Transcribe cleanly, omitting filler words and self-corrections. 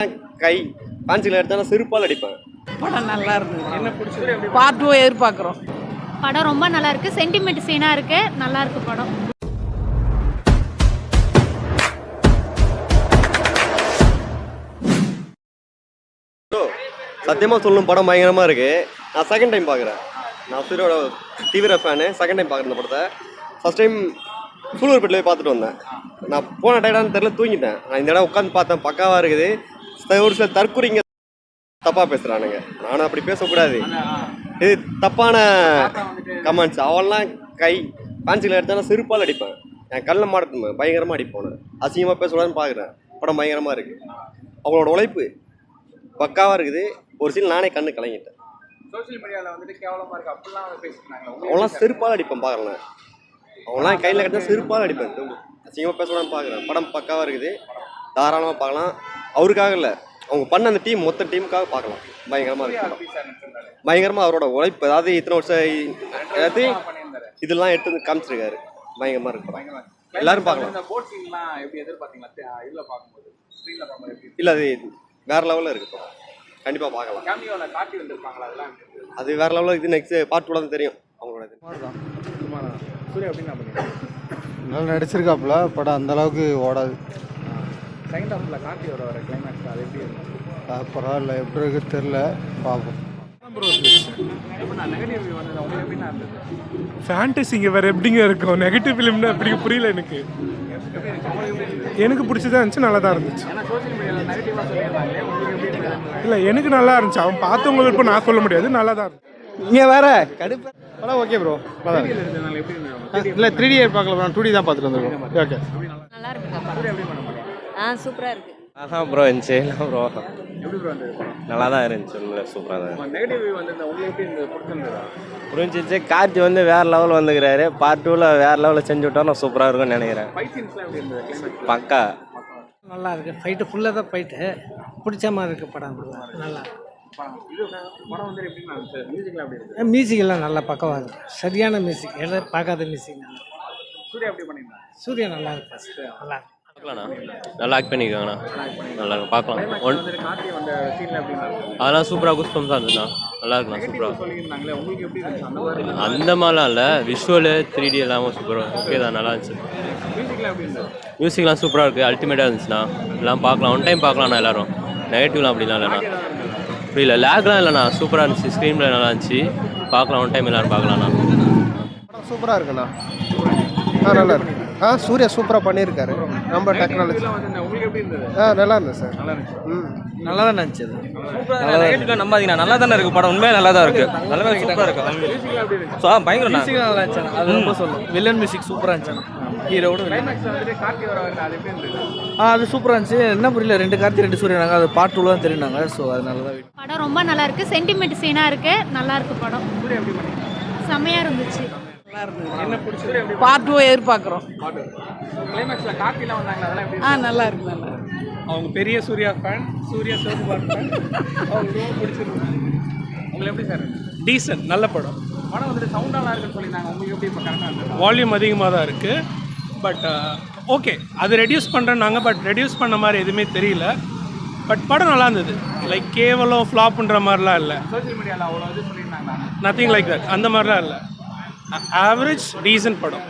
கை ஃபேன்சியில் எடுத்தாலும் செருப்பால் அடிப்பேன். படம் நல்லா இருந்தது. என்ன பிடிச்சது? பார்ட் 2 எதிர்பார்க்குறோம். படம் ரொம்ப நல்லா இருக்கு. சென்டிமெண்ட் சீனா இருக்கு. நல்லா இருக்கு படம். சத்தியமாக சொல்லணும், படம் பயங்கரமாக இருக்குது. நான் செகண்ட் டைம் பார்க்குறேன். நான் சூரியோட தீவிர ஃபேனு. செகண்ட் டைம் பார்க்குறேன் இந்த படத்தை. ஃபஸ்ட் டைம் சூலூர்பேட்டில் பார்த்துட்டு வந்தேன். நான் போன டைடான்னு தெரில, தூங்கிட்டேன். நான் இந்த இடம் உட்காந்து பார்த்தேன், பக்காவாக இருக்குது. ஒரு சில தற்குறிங்க தப்பாக பேசுகிறானுங்க. நானும் அப்படி பேசக்கூடாது. இது தப்பான கமெண்ட்ஸ். அவெல்லாம் கை ஃபேன்சியில் எடுத்தாலும் செருப்பால் அடிப்பேன். என் கல்லில் மாட்டேன், பயங்கரமாக அடிப்பேன். நான் அசிங்கமாக பேசக்கூடாதுன்னு பார்க்குறேன். படம் பயங்கரமாக இருக்குது. அவங்களோட உழைப்பு பக்காவாக இருக்குது. ஒரு சீன் நானே கண்ணு கலங்கிட்டேன். சோஷியல் மீடியாவில் வந்துட்டு கேவலமாக இருக்குது அப்படிலாம் பேசிக்கிறாங்க. அவங்களாம் செருப்பால் அடிப்பேன் பார்க்குறேன். அவங்களாம் கையில் கட்டினா செருப்பால் அடிப்பேன். அசிங்கமாக பேசக்கூடாதுன்னு பார்க்குறேன். படம் பக்காவாக இருக்குது. தாராளமாக பார்க்கலாம். அவருக்காக இல்லை, அவங்க பண்ண அந்த டீம் மொத்த டீமுக்காக பார்க்கலாம். பயங்கரமாக இருக்குது. பயங்கரமாக அவரோட உழைப்பு, அதாவது இத்தனை வருஷம் அதாவது இதெல்லாம் எடுத்து வந்து காமிச்சிருக்காரு. பயங்கரமாக இருக்கு. எல்லாரும் பார்க்கலாம். இல்லை, அது வேற லெவலில் இருக்கு. கண்டிப்பாக பார்க்கலாம். அது வேற லெவலில். இது நெக்ஸ்ட் பார்ட் 2 தான் தெரியும் அவங்களோட. நல்லா நடிச்சிருக்காப்புல. படம் அந்த அளவுக்கு ஓடாது. பரவாயில்ல, எப்படி இருக்கு தெரியல, பார்ப்போம். ஃபேண்டசிங்க வேறு எப்படிங்க இருக்கும்? நெகட்டிவ் ஃபிலிம்னா எப்படி புரியல எனக்கு. எனக்கு பிடிச்சதா இருந்துச்சு, நல்லா தான் இருந்துச்சு. இல்லை, எனக்கு நல்லா இருந்துச்சு. அவன் பார்த்தவங்களுக்கு இப்போ நான் சொல்ல முடியாது, நல்லா தான் இருந்துச்சு. இங்கே வேற கடுப்பு படம். ஓகே ப்ரோ, இல்லை 3D பார்க்கல ப்ரோ, 2D தான் பார்த்துட்டு வந்துருக்கோம். ஓகே, நல்லா இருக்குங்க. சூப்பராக இருக்கு. அதான் ப்ரோ இருந்துச்சு. ப்ரோ நல்லா தான் இருந்துச்சு. சூப்பராக தான் புரிஞ்சிச்சு. கார்த்தி வந்து வேற லெவல் வந்துக்கிறாரு. பார்ட் 2ல் வேற லெவலில் செஞ்சு விட்டோம்னா சூப்பராக இருக்கும்னு நினைக்கிறேன். பக்கா நல்லா இருக்கு. ஃபைட்டு ஃபுல்லாக தான் ஃபைட்டு. பிடிச்ச மாதிரி இருக்கு படம். நல்லா மியூசிக் எல்லாம் நல்லா பக்கவாக இருக்கு. சரியான மியூசிக், எல்லாம் பார்க்காத மியூசிக். சூர்யா நல்லா இருக்கு. நல்லா இருக்கு. நல்லா ஆக்ட் பண்ணியிருக்காங்கண்ணா. நல்லா இருக்கும், பார்க்கலாம். அதெல்லாம் சூப்பராக குஸ்பம்ஸாக இருந்துச்சுண்ணா. நல்லா இருக்குண்ணா, சூப்பராக. அந்த மாதிரிலாம் இல்லை, விஷுவலு 3D எல்லாமே சூப்பராக ஓகே தான், நல்லா இருந்துச்சு. மியூசிக்லாம் சூப்பராக இருக்குது, அல்டிமேட்டாக இருந்துச்சுண்ணா. எல்லாம் பார்க்கலாம், ஒன் டைம் பார்க்கலாம்ண்ணா. எல்லோரும் நெகட்டிவ்லாம் அப்படிலாம் இல்லைண்ணா. புரியல, லேக்லாம் இல்லைண்ணா, சூப்பராக இருந்துச்சு. ஸ்க்ரீனில் நல்லா இருந்துச்சு, பார்க்கலாம். ஒன் டைம் எல்லோரும் பார்க்கலாம்ண்ணா. சூப்பராக இருக்குண்ணா. நல்லா இருக்கு. சூர்யா சூப்பராக பண்ணியிருக்காரு. ரொம்ப டெக்னாலஜி நல்லா இருந்தது சார். நல்லா தான் இருந்துச்சு. நம்பாதீங்கண்ணா, நல்லா தானே இருக்குது படம். உண்மையாக நல்லா தான் இருக்குது. நல்லா சூப்பராக இருக்குது. பயங்கர மியூசிக் நல்லா இருந்துச்சு. அது ரொம்ப சொல்லும். வில்லன் மியூசிக் சூப்பராக இருந்துச்சு. ஹீரோட அது சூப்பராக இருந்துச்சு. என்ன புரியல, 2 கார்த்தி 2 சூரியனாங்க. அது பார்ட் 2 தான் தெரியுனாங்க. ஸோ அதனால தான் படம் ரொம்ப நல்லா இருக்கு. சென்டிமெண்ட் சீனா இருக்கு. நல்லா இருக்கு படம். செம்மையாக இருந்துச்சு. பார்ட் 2 எதிர்பார்க்குறோம். நல்லா இருக்கு. நல்லா அவங்க பெரிய சூர்யா ஃபேன், சூர்யா சிவகுமார் ஃபேன். அவங்களுக்கு ரொம்ப பிடிச்சிருக்கு. உங்களுக்கு எப்படி சார்? டீசன்ட், நல்ல படம். படம் வந்துட்டு சவுண்டாலாம் இருக்குன்னு சொல்லியிருந்தாங்க. உங்களுக்கு எப்படி இப்போ கரெக்டாக இருக்குது? வால்யூம் அதிகமாக தான் இருக்குது. பட் ஓகே, அது ரெடியூஸ் பண்ணுறேன்னாங்க. பட் ரெடியூஸ் பண்ண மாதிரி எதுவுமே தெரியல. பட் படம் நல்லா இருந்தது. லைக் கேவலம் ஃப்ளாப்ன்ற மாதிரிலாம் இல்லை. சோஷியல் மீடியாவில் அவ்வளோ இது சொல்லியிருந்தாங்க. நத்திங் லைக் தட், அந்த மாதிரிலாம் இல்லை. ஆவரேஜ் டீசன்ட் படம்.